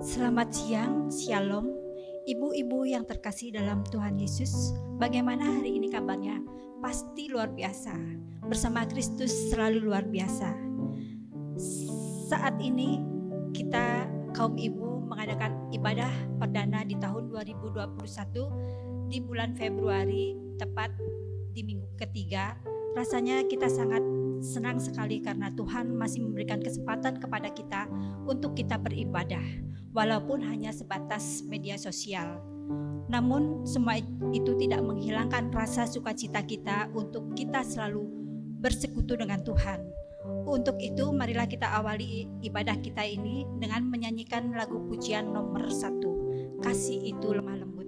Selamat siang, Shalom. Ibu-ibu yang terkasih dalam Tuhan Yesus, bagaimana hari ini kabarnya? Pasti luar biasa. Bersama Kristus selalu luar biasa. Saat ini kita kaum ibu mengadakan ibadah perdana di tahun 2021 di bulan Februari, tepat di minggu ketiga. Rasanya kita sangat senang sekali karena Tuhan masih memberikan kesempatan kepada kita untuk kita beribadah, walaupun hanya sebatas media sosial. Namun semua itu tidak menghilangkan rasa sukacita kita untuk kita selalu bersekutu dengan Tuhan. Untuk itu marilah kita awali ibadah kita ini dengan menyanyikan lagu pujian nomor 1, Kasih Itu Lemah Lembut.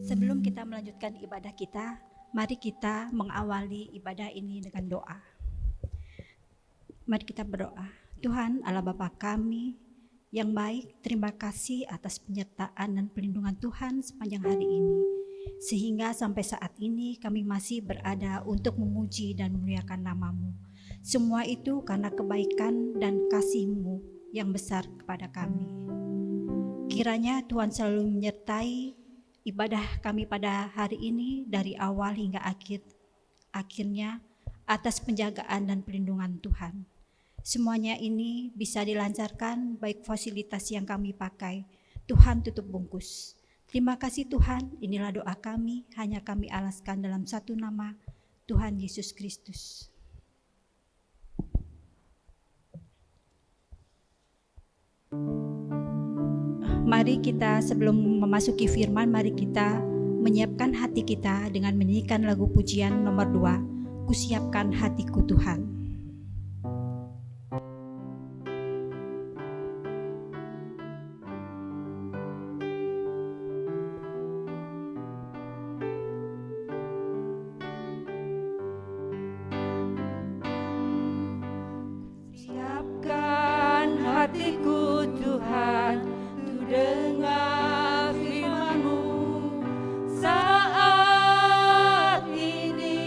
Sebelum kita melanjutkan ibadah kita, mari kita mengawali ibadah ini dengan doa. Mari kita berdoa. Tuhan Allah Bapa kami yang baik, terima kasih atas penyertaan dan perlindungan Tuhan sepanjang hari ini. Sehingga sampai saat ini kami masih berada untuk memuji dan memuliakan nama-Mu. Semua itu karena kebaikan dan kasih-Mu yang besar kepada kami. Kiranya Tuhan selalu menyertai ibadah kami pada hari ini dari awal hingga akhirnya atas penjagaan dan perlindungan Tuhan. Semuanya ini bisa dilancarkan baik fasilitas yang kami pakai. Tuhan tutup bungkus. Terima kasih Tuhan, inilah doa kami, hanya kami alaskan dalam satu nama, Tuhan Yesus Kristus. Mari kita sebelum memasuki firman, mari kita menyiapkan hati kita dengan menyanyikan lagu pujian nomor 2, Kusiapkan Hatiku Tuhan. Siapkan hatiku Tuhan, dengar firman-Mu saat ini.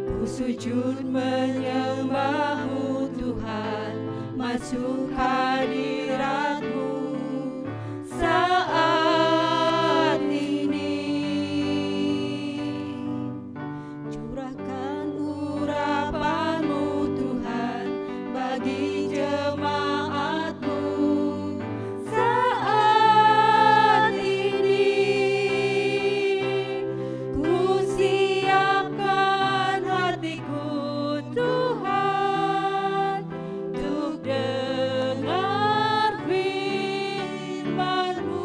Ku sujud menyembah-Mu Tuhan, masuk hadirat-Mu saat ini. Curahkan urapan-Mu Tuhan bagi jemaat-Mu saat ini. Ku siapkan hatiku Tuhan untuk dengar firman-Mu.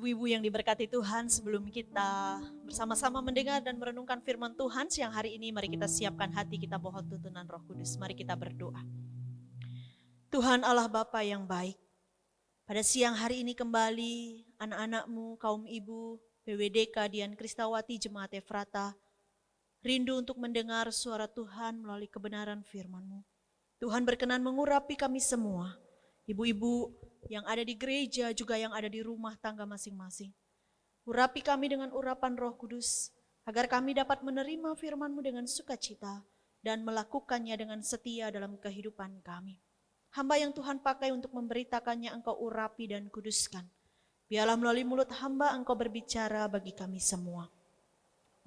Ibu-ibu yang diberkati Tuhan, sebelum kita bersama-sama mendengar dan merenungkan firman Tuhan siang hari ini, mari kita siapkan hati kita, mohon tuntunan Roh Kudus. Mari kita berdoa. Tuhan Allah Bapa yang baik, pada siang hari ini kembali anak-anak-Mu, kaum ibu, PWDK Dian Kristawati Jemaat Efrata, rindu untuk mendengar suara Tuhan melalui kebenaran firman-Mu. Tuhan berkenan mengurapi kami semua, ibu-ibu yang ada di gereja, juga yang ada di rumah tangga masing-masing. Urapi kami dengan urapan Roh Kudus, agar kami dapat menerima firman-Mu dengan sukacita dan melakukannya dengan setia dalam kehidupan kami. Hamba yang Tuhan pakai untuk memberitakannya Engkau urapi dan kuduskan. Biarlah melalui mulut hamba Engkau berbicara bagi kami semua.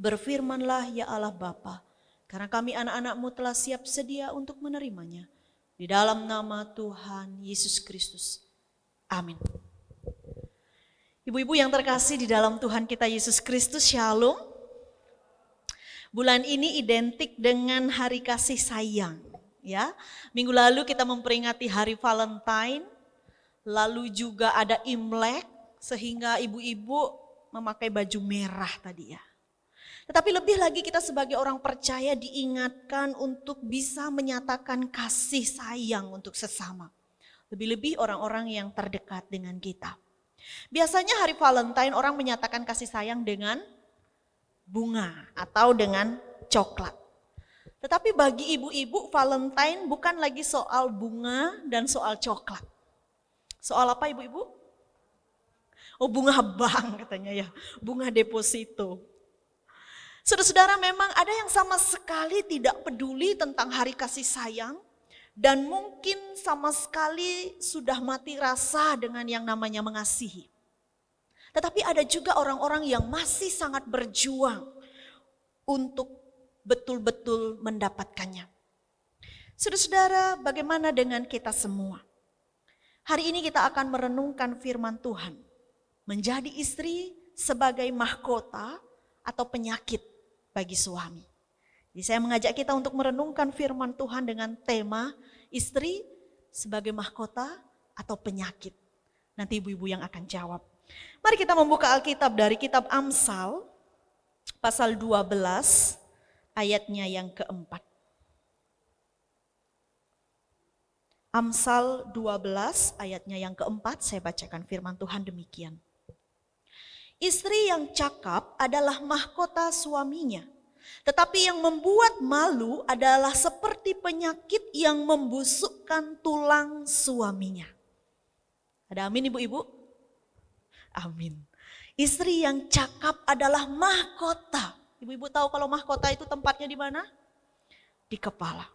Berfirmanlah ya Allah Bapa, karena kami anak-anak-Mu telah siap sedia untuk menerimanya. Di dalam nama Tuhan Yesus Kristus. Amin. Ibu-ibu yang terkasih di dalam Tuhan kita Yesus Kristus, Shalom. Bulan ini identik dengan hari kasih sayang, ya. Minggu lalu kita memperingati hari Valentine, lalu juga ada Imlek, sehingga ibu-ibu memakai baju merah tadi ya. Tetapi lebih lagi kita sebagai orang percaya diingatkan untuk bisa menyatakan kasih sayang untuk sesama. Lebih-lebih orang-orang yang terdekat dengan kita. Biasanya hari Valentine orang menyatakan kasih sayang dengan bunga atau dengan coklat. Tetapi bagi ibu-ibu Valentine bukan lagi soal bunga dan soal coklat. Soal apa ibu-ibu? Oh, bunga bank katanya ya, bunga deposito. Saudara-saudara, memang ada yang sama sekali tidak peduli tentang hari kasih sayang. Dan mungkin sama sekali sudah mati rasa dengan yang namanya mengasihi. Tetapi ada juga orang-orang yang masih sangat berjuang untuk betul-betul mendapatkannya. Saudara-saudara, bagaimana dengan kita semua? Hari ini kita akan merenungkan firman Tuhan. Menjadi istri sebagai mahkota atau penyakit bagi suami. Jadi saya mengajak kita untuk merenungkan firman Tuhan dengan tema istri sebagai mahkota atau penyakit. Nanti ibu-ibu yang akan jawab. Mari kita membuka Alkitab dari kitab Amsal pasal 12 ayatnya yang keempat. Amsal 12 ayatnya yang keempat, saya bacakan firman Tuhan demikian. Istri yang cakap adalah mahkota suaminya. Tetapi yang membuat malu adalah seperti penyakit yang membusukkan tulang suaminya. Ada amin ibu-ibu? Amin. Istri yang cakap adalah mahkota. Ibu-ibu tahu kalau mahkota itu tempatnya di mana? Di kepala.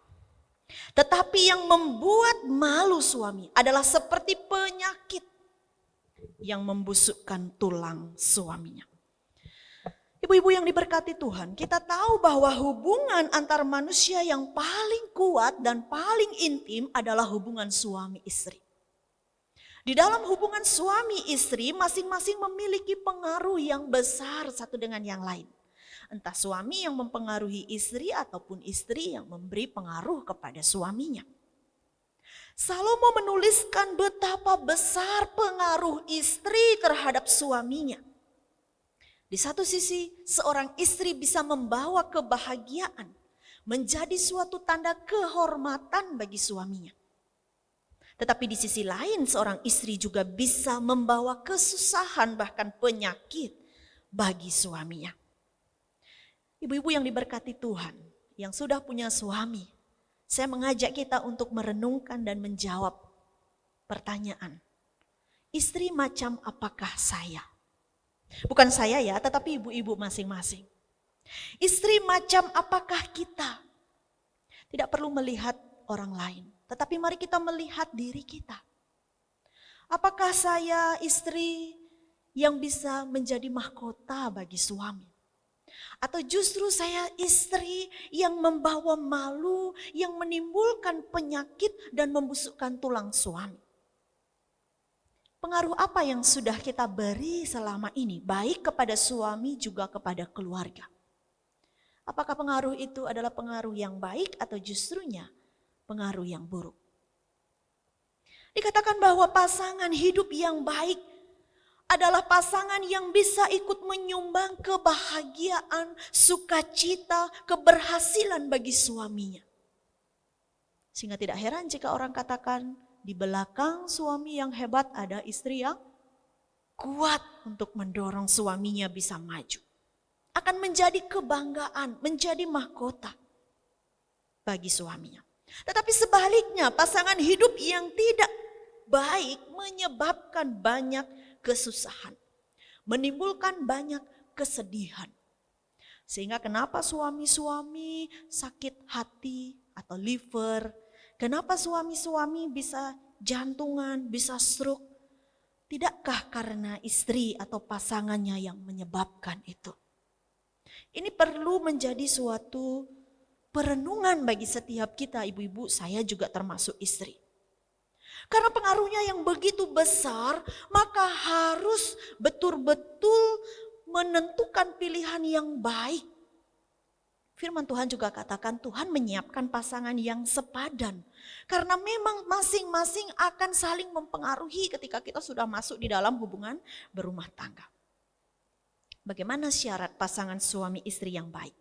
Tetapi yang membuat malu suami adalah seperti penyakit yang membusukkan tulang suaminya. Ibu-ibu yang diberkati Tuhan, kita tahu bahwa hubungan antar manusia yang paling kuat dan paling intim adalah hubungan suami istri. Di dalam hubungan suami istri masing-masing memiliki pengaruh yang besar satu dengan yang lain. Entah suami yang mempengaruhi istri ataupun istri yang memberi pengaruh kepada suaminya. Salomo menuliskan betapa besar pengaruh istri terhadap suaminya. Di satu sisi, seorang istri bisa membawa kebahagiaan, menjadi suatu tanda kehormatan bagi suaminya. Tetapi di sisi lain, seorang istri juga bisa membawa kesusahan, bahkan penyakit bagi suaminya. Ibu-ibu yang diberkati Tuhan, yang sudah punya suami, saya mengajak kita untuk merenungkan dan menjawab pertanyaan. Istri macam apakah saya? Bukan saya ya, tetapi ibu-ibu masing-masing. Istri macam apakah kita? Tidak perlu melihat orang lain, tetapi mari kita melihat diri kita. Apakah saya istri yang bisa menjadi mahkota bagi suami? Atau justru saya istri yang membawa malu, yang menimbulkan penyakit dan membusukkan tulang suami? Pengaruh apa yang sudah kita beri selama ini, baik kepada suami juga kepada keluarga? Apakah pengaruh itu adalah pengaruh yang baik atau justrunya pengaruh yang buruk? Dikatakan bahwa pasangan hidup yang baik adalah pasangan yang bisa ikut menyumbang kebahagiaan, sukacita, keberhasilan bagi suaminya. Sehingga tidak heran jika orang katakan di belakang suami yang hebat ada istri yang kuat untuk mendorong suaminya bisa maju. Akan menjadi kebanggaan, menjadi mahkota bagi suaminya. Tetapi sebaliknya, pasangan hidup yang tidak baik menyebabkan banyak kesusahan, menimbulkan banyak kesedihan. Sehingga kenapa suami-suami sakit hati atau liver, kenapa suami-suami bisa jantungan, bisa stroke? Tidakkah karena istri atau pasangannya yang menyebabkan itu? Ini perlu menjadi suatu perenungan bagi setiap kita, ibu-ibu, saya juga termasuk istri. Karena pengaruhnya yang begitu besar, maka harus betul-betul menentukan pilihan yang baik. Firman Tuhan juga katakan Tuhan menyiapkan pasangan yang sepadan. Karena memang masing-masing akan saling mempengaruhi ketika kita sudah masuk di dalam hubungan berumah tangga. Bagaimana syarat pasangan suami istri yang baik?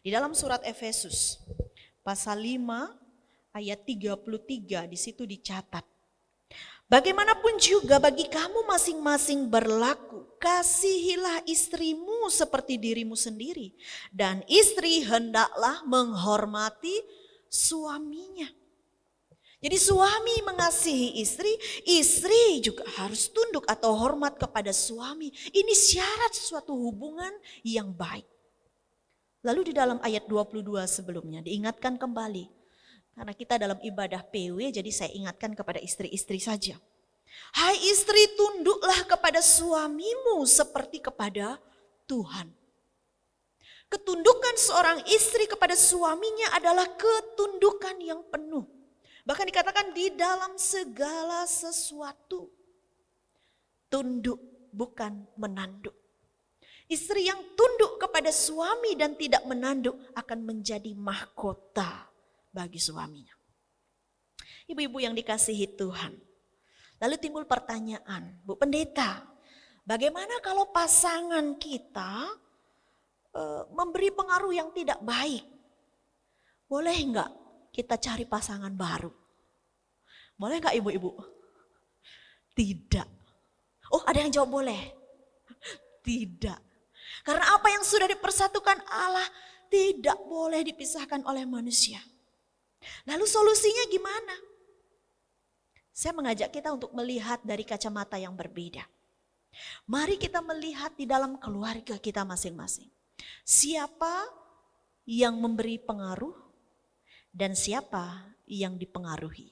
Di dalam surat Efesus pasal 5 ayat 33 di situ dicatat. Bagaimanapun juga bagi kamu masing-masing berlaku, kasihilah istrimu seperti dirimu sendiri. Dan istri hendaklah menghormati suaminya. Jadi suami mengasihi istri, istri juga harus tunduk atau hormat kepada suami. Ini syarat suatu hubungan yang baik. Lalu di dalam ayat 22 sebelumnya diingatkan kembali. Karena kita dalam ibadah PW, jadi saya ingatkan kepada istri-istri saja. Hai istri, tunduklah kepada suamimu seperti kepada Tuhan. Ketundukan seorang istri kepada suaminya adalah ketundukan yang penuh. Bahkan dikatakan di dalam segala sesuatu. Tunduk bukan menanduk. Istri yang tunduk kepada suami dan tidak menanduk akan menjadi mahkota bagi suaminya. Ibu-ibu yang dikasihi Tuhan. Lalu timbul pertanyaan, Bu Pendeta, bagaimana kalau pasangan kita memberi pengaruh yang tidak baik? Boleh enggak kita cari pasangan baru? Boleh enggak ibu-ibu? Tidak. Oh, ada yang jawab boleh? Tidak. Karena apa yang sudah dipersatukan Allah tidak boleh dipisahkan oleh manusia. Lalu solusinya gimana? Saya mengajak kita untuk melihat dari kacamata yang berbeda. Mari kita melihat di dalam keluarga kita masing-masing. Siapa yang memberi pengaruh dan siapa yang dipengaruhi?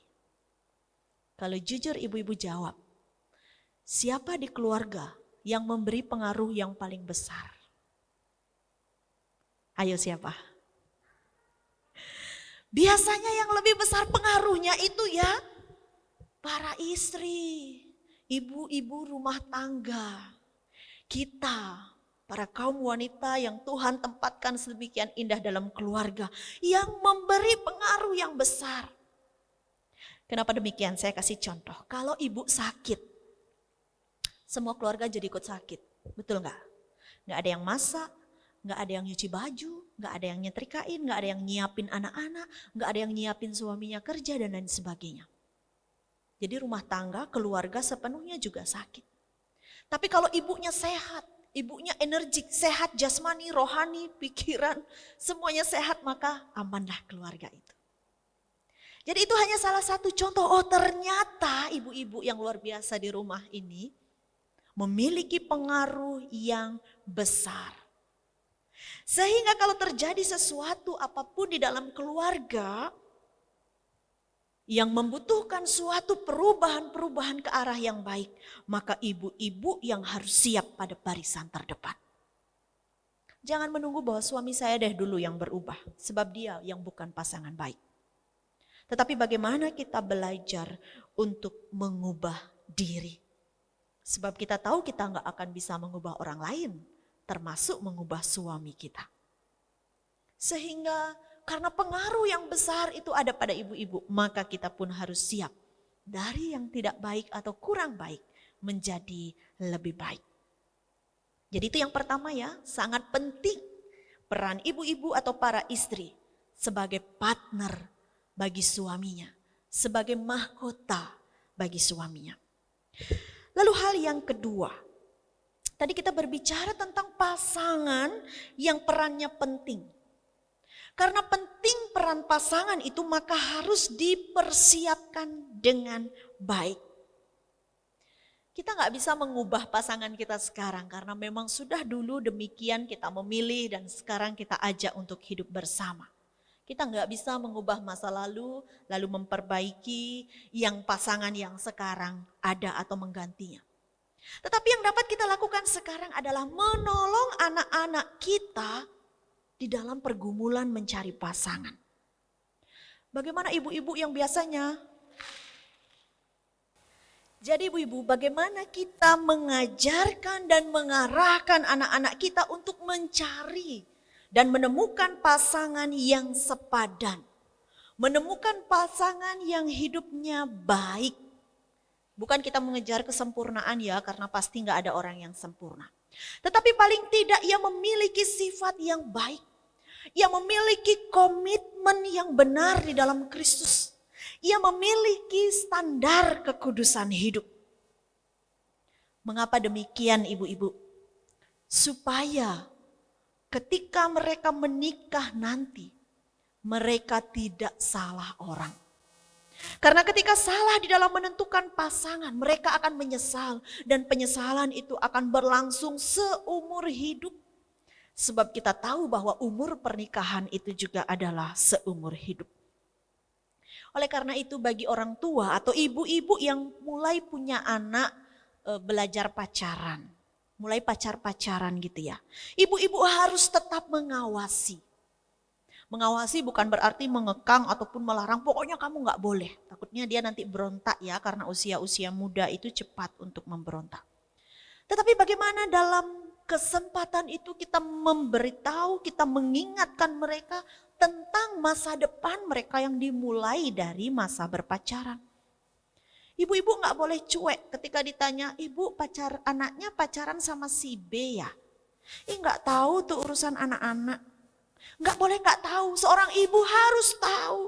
Kalau jujur ibu-ibu jawab, siapa di keluarga yang memberi pengaruh yang paling besar? Ayo siapa? Biasanya yang lebih besar pengaruhnya itu ya para istri, ibu-ibu rumah tangga, kita, para kaum wanita yang Tuhan tempatkan sedemikian indah dalam keluarga, yang memberi pengaruh yang besar. Kenapa demikian? Saya kasih contoh. Kalau ibu sakit, semua keluarga jadi ikut sakit, betul nggak? Nggak ada yang masak, nggak ada yang nyuci baju, nggak ada yang nyetrikain, nggak ada yang nyiapin anak-anak, nggak ada yang nyiapin suaminya kerja dan lain sebagainya. Jadi rumah tangga, keluarga sepenuhnya juga sakit. Tapi kalau ibunya sehat, ibunya energik, sehat jasmani, rohani, pikiran, semuanya sehat, maka amanlah keluarga itu. Jadi itu hanya salah satu contoh, oh ternyata ibu-ibu yang luar biasa di rumah ini memiliki pengaruh yang besar. Sehingga kalau terjadi sesuatu apapun di dalam keluarga yang membutuhkan suatu perubahan-perubahan ke arah yang baik, maka ibu-ibu yang harus siap pada barisan terdepan. Jangan menunggu bahwa suami saya deh dulu yang berubah, sebab dia yang bukan pasangan baik. Tetapi bagaimana kita belajar untuk mengubah diri. Sebab kita tahu kita nggak akan bisa mengubah orang lain, termasuk mengubah suami kita. Sehingga karena pengaruh yang besar itu ada pada ibu-ibu, maka kita pun harus siap dari yang tidak baik atau kurang baik menjadi lebih baik. Jadi itu yang pertama ya, sangat penting peran ibu-ibu atau para istri sebagai partner bagi suaminya, sebagai mahkota bagi suaminya. Lalu hal yang kedua, tadi kita berbicara tentang pasangan yang perannya penting. Karena penting peran pasangan itu maka harus dipersiapkan dengan baik. Kita nggak bisa mengubah pasangan kita sekarang karena memang sudah dulu demikian kita memilih dan sekarang kita ajak untuk hidup bersama. Kita nggak bisa mengubah masa lalu memperbaiki yang pasangan yang sekarang ada atau menggantinya. Tetapi yang dapat kita lakukan sekarang adalah menolong anak-anak kita di dalam pergumulan mencari pasangan. Bagaimana ibu-ibu yang biasanya? Jadi ibu-ibu, bagaimana kita mengajarkan dan mengarahkan anak-anak kita untuk mencari dan menemukan pasangan yang sepadan. Menemukan pasangan yang hidupnya baik. Bukan kita mengejar kesempurnaan ya, karena pasti gak ada orang yang sempurna. Tetapi paling tidak ia memiliki sifat yang baik. Ia memiliki komitmen yang benar di dalam Kristus. Ia memiliki standar kekudusan hidup. Mengapa demikian ibu-ibu? Supaya ketika mereka menikah nanti, mereka tidak salah orang. Karena ketika salah di dalam menentukan pasangan, mereka akan menyesal. Dan penyesalan itu akan berlangsung seumur hidup. Sebab kita tahu bahwa umur pernikahan itu juga adalah seumur hidup. Oleh karena itu bagi orang tua atau ibu-ibu yang mulai punya anak belajar pacaran. Mulai pacar-pacaran gitu ya. Ibu-ibu harus tetap mengawasi. Mengawasi bukan berarti mengekang ataupun melarang, pokoknya kamu gak boleh. Takutnya dia nanti berontak ya, karena usia-usia muda itu cepat untuk memberontak. Tetapi bagaimana dalam kesempatan itu kita memberitahu, kita mengingatkan mereka tentang masa depan mereka yang dimulai dari masa berpacaran. Ibu-ibu gak boleh cuek ketika ditanya, ibu anaknya pacaran sama si B ya? Gak tahu tuh urusan anak-anak. Gak boleh gak tahu, seorang ibu harus tahu.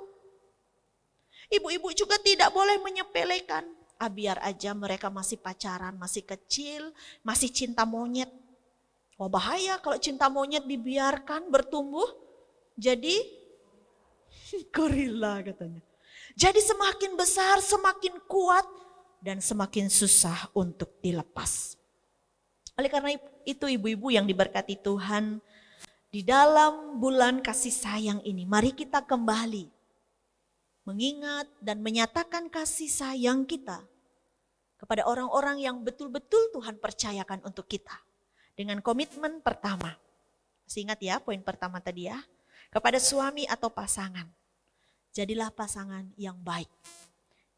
Ibu-ibu juga tidak boleh menyepelekan. Biar aja mereka masih pacaran, masih kecil, masih cinta monyet. Oh bahaya kalau cinta monyet dibiarkan bertumbuh jadi gorila katanya. Jadi semakin besar, semakin kuat dan semakin susah untuk dilepas. Oleh karena itu ibu-ibu yang diberkati Tuhan, di dalam bulan kasih sayang ini, mari kita kembali mengingat dan menyatakan kasih sayang kita kepada orang-orang yang betul-betul Tuhan percayakan untuk kita. Dengan komitmen pertama, masih ingat ya poin pertama tadi ya, kepada suami atau pasangan. Jadilah pasangan yang baik,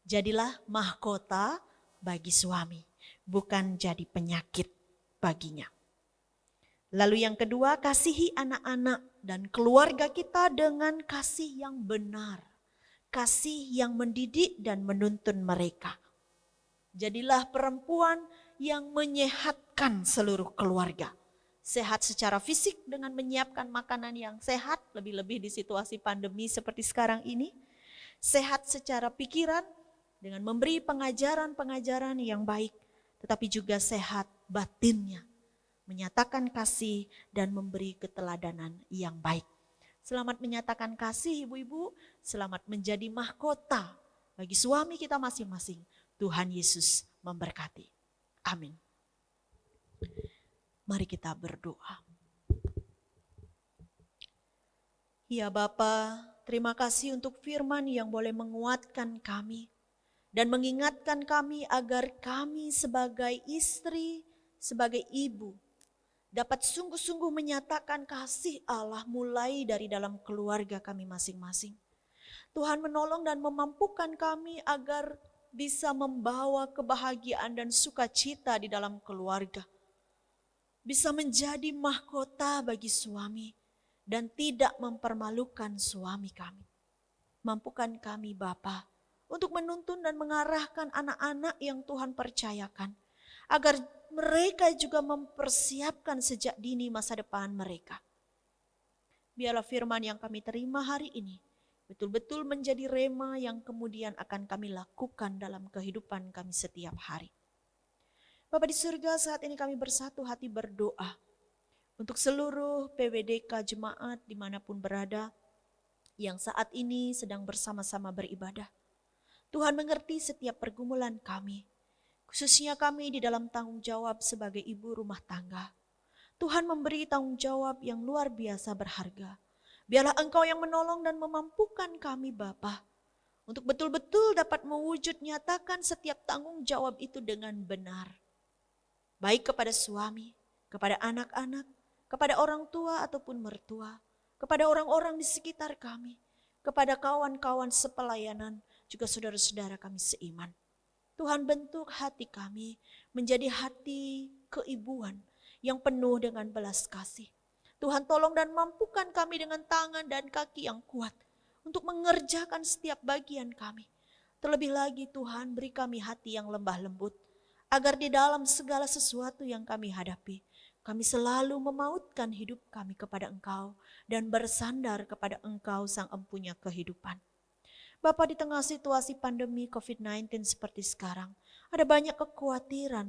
jadilah mahkota bagi suami, bukan jadi penyakit baginya. Lalu yang kedua, kasihi anak-anak dan keluarga kita dengan kasih yang benar. Kasih yang mendidik dan menuntun mereka. Jadilah perempuan yang menyehatkan seluruh keluarga. Sehat secara fisik dengan menyiapkan makanan yang sehat, lebih-lebih di situasi pandemi seperti sekarang ini. Sehat secara pikiran dengan memberi pengajaran-pengajaran yang baik, tetapi juga sehat batinnya. Menyatakan kasih dan memberi keteladanan yang baik. Selamat menyatakan kasih ibu-ibu, selamat menjadi mahkota bagi suami kita masing-masing. Tuhan Yesus memberkati. Amin. Mari kita berdoa. Ya Bapa, terima kasih untuk firman yang boleh menguatkan kami dan mengingatkan kami agar kami sebagai istri, sebagai ibu, dapat sungguh-sungguh menyatakan kasih Allah mulai dari dalam keluarga kami masing-masing. Tuhan menolong dan memampukan kami agar bisa membawa kebahagiaan dan sukacita di dalam keluarga. Bisa menjadi mahkota bagi suami dan tidak mempermalukan suami kami. Mampukan kami Bapa untuk menuntun dan mengarahkan anak-anak yang Tuhan percayakan. agar mereka juga mempersiapkan sejak dini masa depan mereka. Biarlah firman yang kami terima hari ini betul-betul menjadi rema yang kemudian akan kami lakukan dalam kehidupan kami setiap hari. Bapa di surga, saat ini kami bersatu hati berdoa untuk seluruh PWDK jemaat dimanapun berada yang saat ini sedang bersama-sama beribadah. Tuhan mengerti setiap pergumulan kami, khususnya kami di dalam tanggung jawab sebagai ibu rumah tangga. Tuhan memberi tanggung jawab yang luar biasa berharga. Biarlah Engkau yang menolong dan memampukan kami Bapa untuk betul-betul dapat mewujud nyatakan setiap tanggung jawab itu dengan benar. Baik kepada suami, kepada anak-anak, kepada orang tua ataupun mertua, kepada orang-orang di sekitar kami, kepada kawan-kawan sepelayanan, juga saudara-saudara kami seiman. Tuhan bentuk hati kami menjadi hati keibuan yang penuh dengan belas kasih. Tuhan tolong dan mampukan kami dengan tangan dan kaki yang kuat untuk mengerjakan setiap bagian kami. Terlebih lagi Tuhan beri kami hati yang lembah lembut, agar di dalam segala sesuatu yang kami hadapi, kami selalu memautkan hidup kami kepada Engkau dan bersandar kepada Engkau Sang Empunya kehidupan. Bapa, di tengah situasi pandemi COVID-19 seperti sekarang, ada banyak kekhawatiran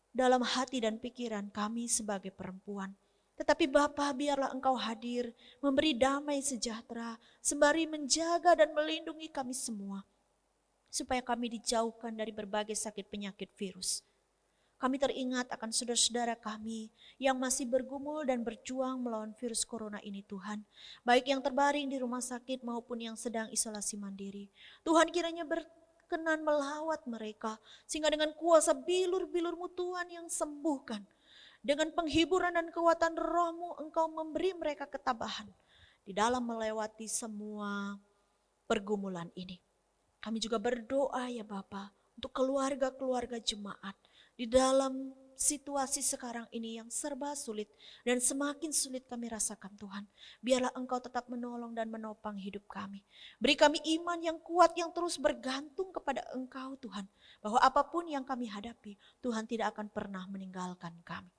dalam hati dan pikiran kami sebagai perempuan. Tetapi Bapa, biarlah Engkau hadir, memberi damai sejahtera, sembari menjaga dan melindungi kami semua, supaya kami dijauhkan dari berbagai sakit penyakit virus. Kami teringat akan saudara-saudara kami yang masih bergumul dan berjuang melawan virus corona ini Tuhan. Baik yang terbaring di rumah sakit maupun yang sedang isolasi mandiri. Tuhan kiranya berkenan melawat mereka, sehingga dengan kuasa bilur-bilur-Mu Tuhan yang sembuhkan. Dengan penghiburan dan kekuatan Roh-Mu Engkau memberi mereka ketabahan di dalam melewati semua pergumulan ini. Kami juga berdoa ya Bapa untuk keluarga-keluarga jemaat di dalam situasi sekarang ini yang serba sulit dan semakin sulit kami rasakan Tuhan. Biarlah Engkau tetap menolong dan menopang hidup kami. Beri kami iman yang kuat yang terus bergantung kepada Engkau Tuhan. Bahwa apapun yang kami hadapi, Tuhan tidak akan pernah meninggalkan kami.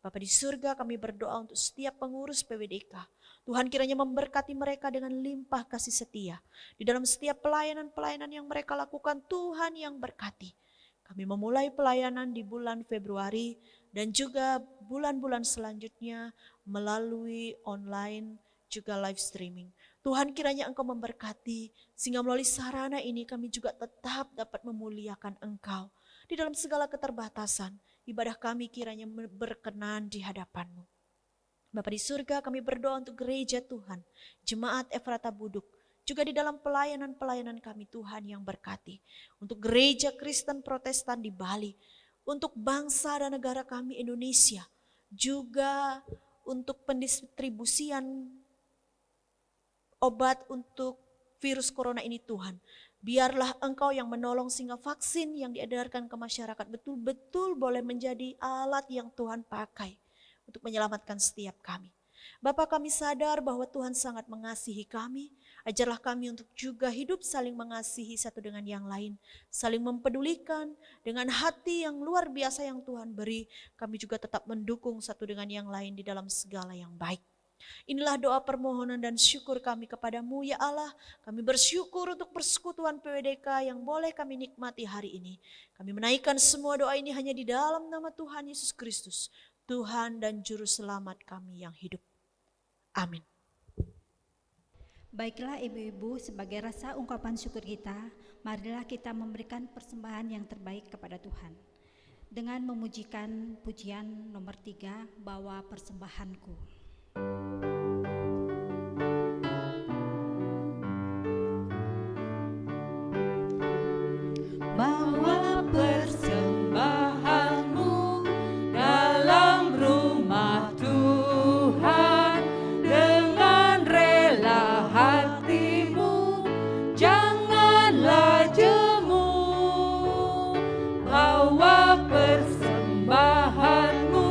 Bapa di surga, kami berdoa untuk setiap pengurus PWDK. Tuhan kiranya memberkati mereka dengan limpah kasih setia. Di dalam setiap pelayanan-pelayanan yang mereka lakukan, Tuhan yang berkati. Kami memulai pelayanan di bulan Februari dan juga bulan-bulan selanjutnya melalui online juga live streaming. Tuhan kiranya Engkau memberkati sehingga melalui sarana ini kami juga tetap dapat memuliakan Engkau. Di dalam segala keterbatasan, ibadah kami kiranya berkenan di hadapan-Mu. Bapa di surga, kami berdoa untuk gereja Tuhan, Jemaat Efrata Buduk, juga di dalam pelayanan-pelayanan kami Tuhan yang berkati. Untuk gereja Kristen Protestan di Bali, untuk bangsa dan negara kami Indonesia, juga untuk pendistribusian obat untuk virus corona ini Tuhan. Biarlah Engkau yang menolong sehingga vaksin yang diedarkan ke masyarakat betul-betul boleh menjadi alat yang Tuhan pakai untuk menyelamatkan setiap kami. Bapa, kami sadar bahwa Tuhan sangat mengasihi kami. Ajarlah kami untuk juga hidup saling mengasihi satu dengan yang lain. Saling mempedulikan dengan hati yang luar biasa yang Tuhan beri. Kami juga tetap mendukung satu dengan yang lain di dalam segala yang baik. Inilah doa permohonan dan syukur kami kepadamu ya Allah. Kami bersyukur untuk persekutuan PWDK yang boleh kami nikmati hari ini. Kami menaikkan semua doa ini hanya di dalam nama Tuhan Yesus Kristus, Tuhan dan Juru Selamat kami yang hidup. Amin. Baiklah ibu-ibu, sebagai rasa ungkapan syukur kita, marilah kita memberikan persembahan yang terbaik kepada Tuhan. Dengan memujikan pujian nomor 3, Bawa Persembahanku. Bawa persembahanmu dalam rumah Tuhan dengan rela hatimu, janganlah jemu. Bawa persembahanmu,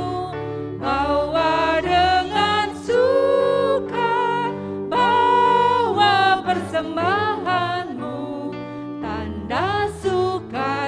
bawa dengan suka, bawa persembahanmu, tanda suka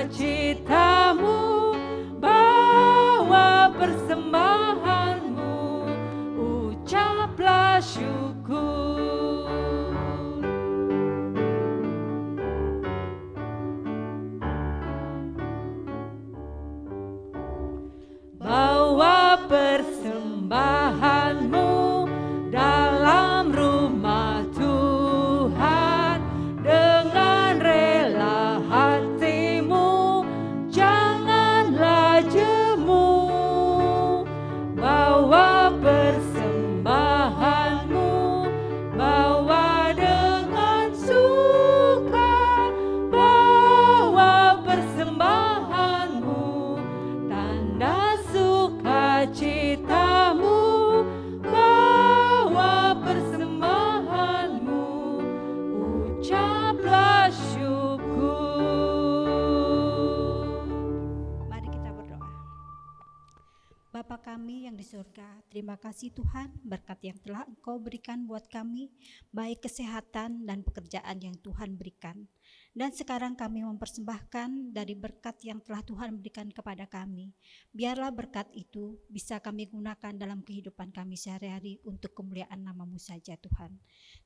kami yang di surga, terima kasih Tuhan berkat yang telah Engkau berikan buat kami, baik kesehatan dan pekerjaan yang Tuhan berikan. Dan sekarang kami mempersembahkan dari berkat yang telah Tuhan berikan kepada kami. Biarlah berkat itu bisa kami gunakan dalam kehidupan kami sehari-hari untuk kemuliaan nama-Mu saja Tuhan.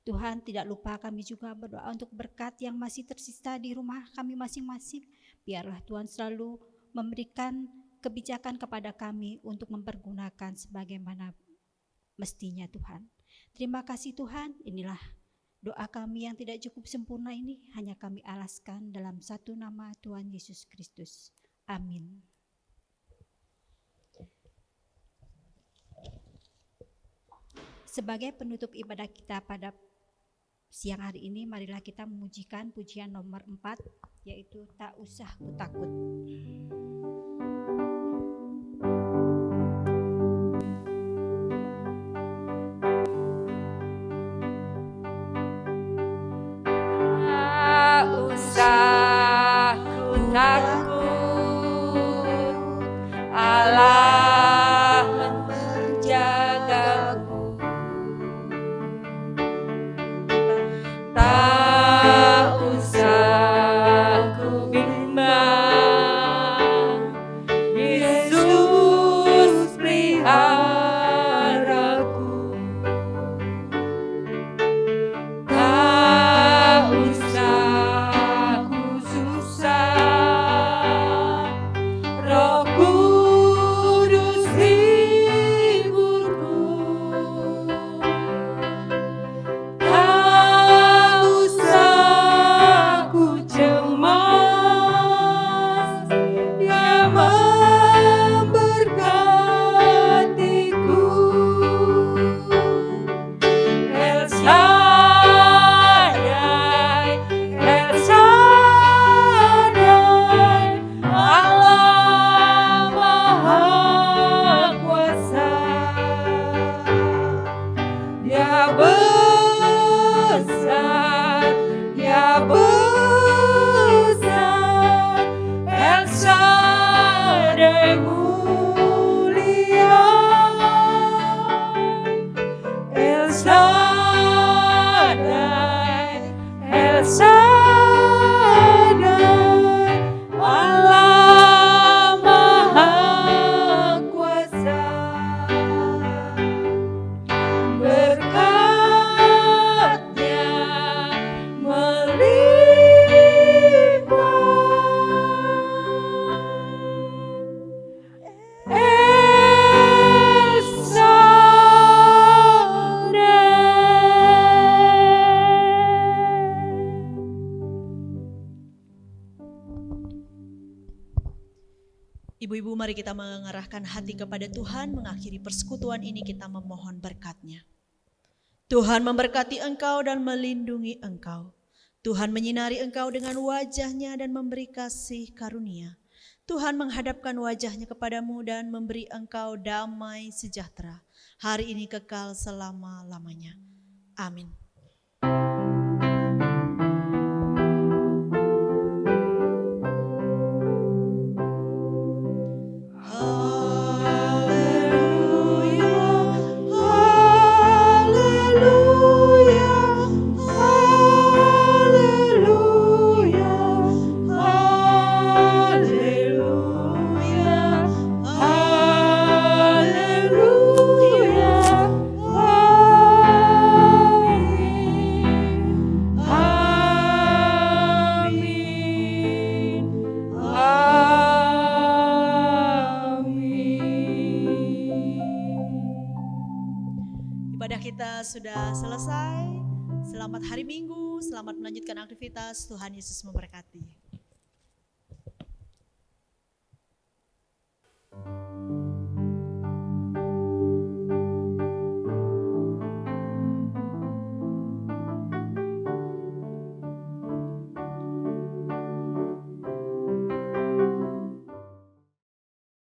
Tuhan, tidak lupa kami juga berdoa untuk berkat yang masih tersisa di rumah kami masing-masing. Biarlah Tuhan selalu memberikan kebijakan kepada kami untuk mempergunakan sebagaimana mestinya Tuhan. Terima kasih Tuhan, inilah doa kami yang tidak cukup sempurna ini hanya kami alaskan dalam satu nama Tuhan Yesus Kristus. Amin. Sebagai penutup ibadah kita pada siang hari ini, marilah kita memujikan pujian nomor 4, yaitu Tak Usah Ku Takut. Tak usah ku takut, Allah menjagaku. Tak usah ku bimbang, Yesus peliharaku. Tak usah ku susah, Roh Kudus hiburku. Tak usah ku cemas, Dia memberkatiku. El Shaddai, El Shaddai, Allah Maha Kuasa. Dia besar, Dia besar, El Shaddai mulia. El Shaddai, El Shaddai, Allah Maha Kuasa. Berkat-Nya melimpah. El Ibu-ibu, mari kita mengarahkan hati kepada Tuhan. Mengakhiri persekutuan ini kita memohon berkat-Nya. Tuhan memberkati engkau dan melindungi engkau. Tuhan menyinari engkau dengan wajah-Nya dan memberi kasih karunia. Tuhan menghadapkan wajah-Nya kepadamu dan memberi engkau damai sejahtera. Hari ini kekal selama-lamanya. Amin. Ibadah kita sudah selesai. Selamat hari Minggu, selamat melanjutkan aktivitas. Tuhan Yesus memberkati.